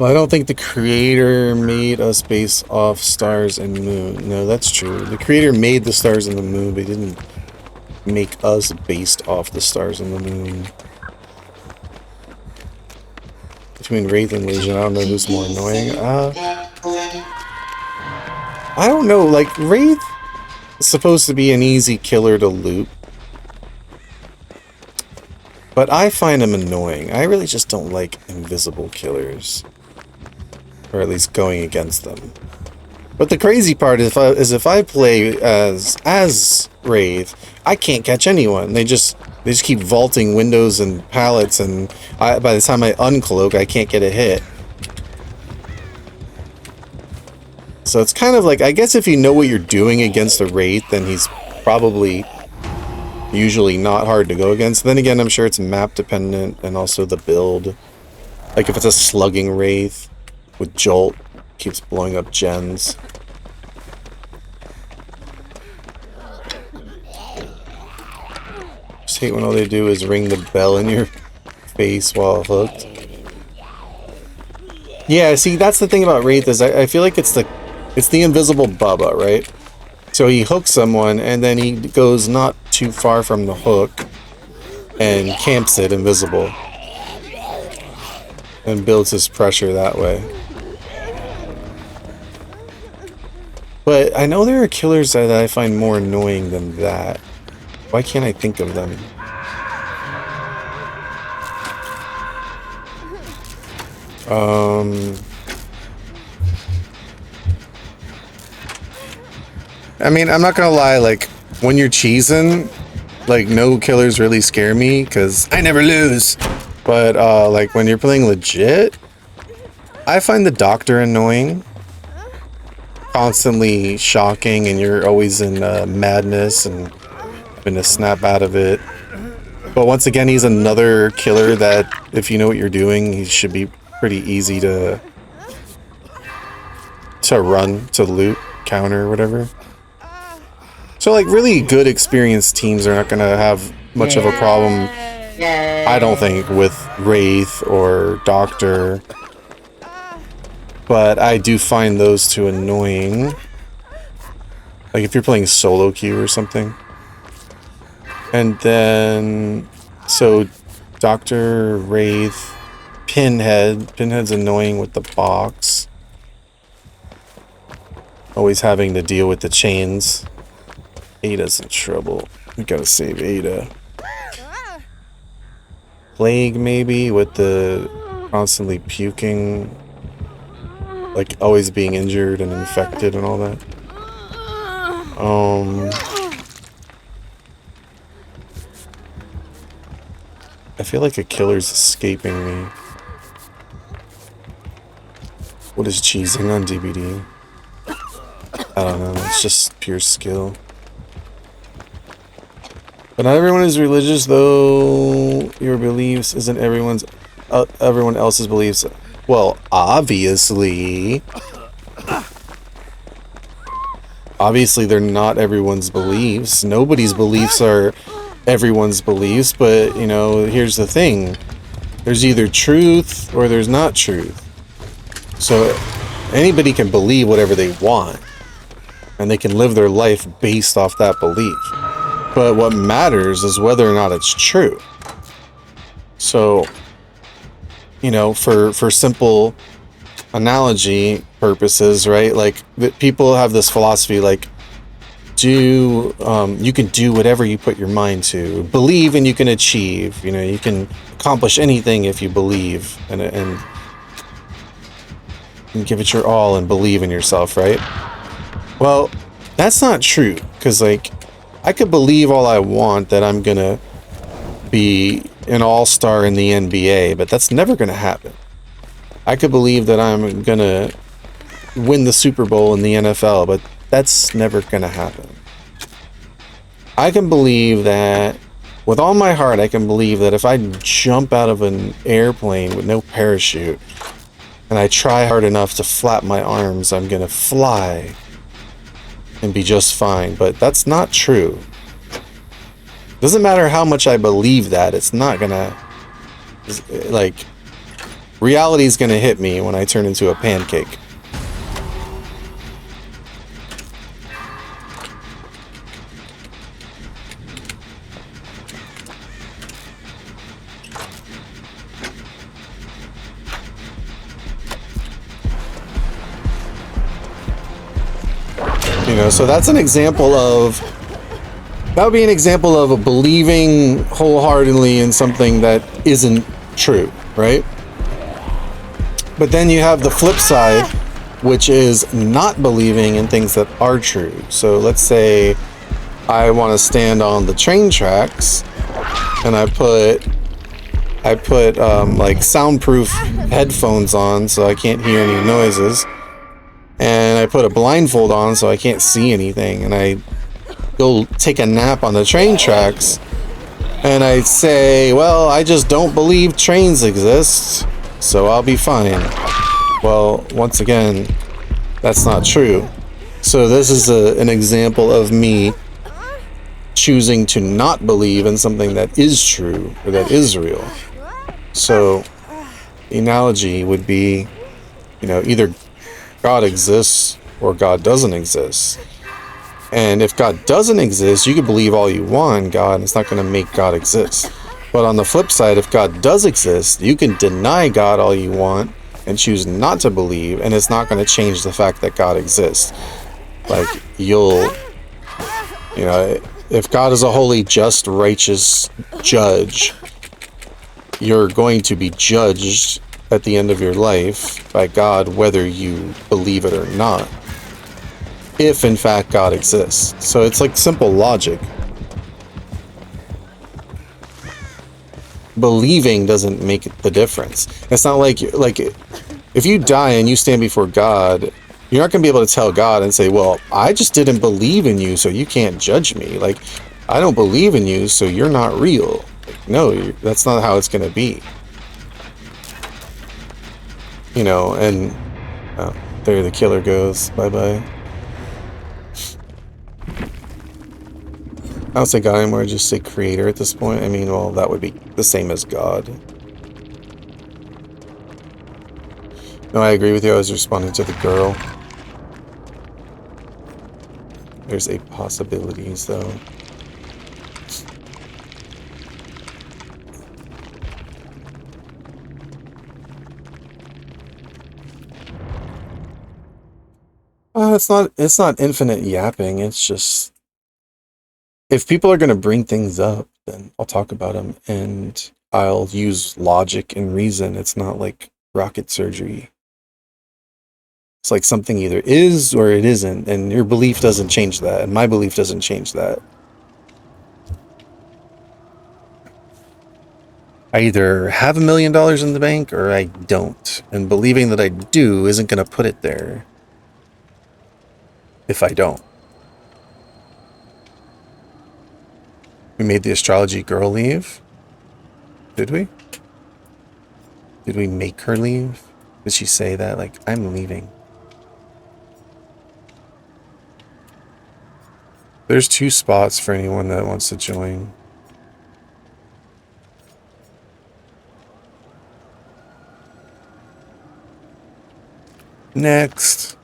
Well, I don't think the creator made us based off stars and moon. No, that's true. The creator made the stars and the moon, but he didn't make us based off the stars and the moon. Between Wraith and Legion, I don't know who's more annoying. I don't know, like, Wraith is supposed to be an easy killer to loot. But I find him annoying. I really just don't like invisible killers. Or at least going against them. But the crazy part is if I play as Wraith, I can't catch anyone. They just keep vaulting windows and pallets, and by the time I uncloak, I can't get a hit. So it's kind of like, I guess if you know what you're doing against a Wraith, then he's probably usually not hard to go against. Then again, I'm sure it's map dependent and also the build. Like if it's a slugging Wraith with Jolt, keeps blowing up gens. Just hate when all they do is ring the bell in your face while hooked. Yeah, see, that's the thing about Wraith is I feel like it's the invisible Bubba, right? So he hooks someone and then he goes not too far from the hook and camps it invisible and builds his pressure that way. But I know there are killers that I find more annoying than that. Why can't I think of them? I mean, I'm not gonna lie, like, when you're cheesing, like, no killers really scare me, because I never lose. But, like, when you're playing legit, I find the Doctor annoying. Constantly shocking, and you're always in madness and having to snap out of it. But once again, he's another killer that, if you know what you're doing, he should be pretty easy to run, to loot, counter, whatever. So, like, really good experienced teams are not going to have much of a problem, I don't think, with Wraith or Doctor. But I do find those two annoying. Like if you're playing solo queue or something. And then, so Doctor, Wraith, Pinhead. Pinhead's annoying with the box. Always having to deal with the chains. Ada's in trouble. We gotta save Ada. Plague maybe with the constantly puking. Like, always being injured and infected and all that. I feel like a killer's escaping me. What is cheesing on DBD? I don't know, it's just pure skill. But not everyone is religious, though your beliefs isn't everyone else's beliefs. Well, obviously they're not everyone's beliefs. Nobody's beliefs are everyone's beliefs, but, you know, here's the thing. There's either truth or there's not truth. So anybody can believe whatever they want, and they can live their life based off that belief. But what matters is whether or not it's true. So, you know, for simple analogy purposes, right? Like, people have this philosophy, like, you can do whatever you put your mind to. Believe and you can achieve. You know, you can accomplish anything if you believe and give it your all and believe in yourself, right? Well, that's not true, because, like, I could believe all I want that I'm gonna be an all-star in the NBA, but that's never gonna happen. I could believe that I'm gonna win the Super Bowl in the NFL, but that's never gonna happen. I can believe that, with all my heart, I can believe that if I jump out of an airplane with no parachute, and I try hard enough to flap my arms, I'm gonna fly and be just fine. But that's not true. Doesn't matter how much I believe that, it's not gonna, like, Reality's gonna hit me when I turn into a pancake. You know, so that's an example of, that would be an example of a believing wholeheartedly in something that isn't true, right? But then you have the flip side, which is not believing in things that are true. So let's say I want to stand on the train tracks and I put like soundproof headphones on so I can't hear any noises. And I put a blindfold on so I can't see anything, and I go take a nap on the train tracks, and I say, well, I just don't believe trains exist, so I'll be fine. Well, once again, that's not true. So this is an example of me choosing to not believe in something that is true or that is real. So the analogy would be, you know, either God exists or God doesn't exist. And if God doesn't exist, you can believe all you want in God, and it's not going to make God exist. But on the flip side, if God does exist, you can deny God all you want and choose not to believe, and it's not going to change the fact that God exists. Like, you know, if God is a holy, just, righteous judge, you're going to be judged at the end of your life by God, whether you believe it or not, if in fact God exists. So it's like simple logic. Believing doesn't make the difference. It's not like if you die and you stand before God, you're not going to be able to tell God and say, well, I just didn't believe in you, so you can't judge me. Like, I don't believe in you, so you're not real. Like, no, that's not how it's going to be. You know, and there the killer goes. Bye-bye. I don't say God anymore, just say creator at this point. I mean, well, that would be the same as God. No, I agree with you. I was responding to the girl. There's a possibilities, though. It's not infinite yapping. It's just, if people are going to bring things up, then I'll talk about them, and I'll use logic and reason. It's not like rocket surgery. It's like something either is or it isn't, and your belief doesn't change that, and my belief doesn't change that. I either have $1 million in the bank or I don't, and believing that I do isn't going to put it there if I don't. We made the astrology girl leave? Did we? Did we make her leave? Did she say that? Like, I'm leaving. There's 2 spots for anyone that wants to join. Next.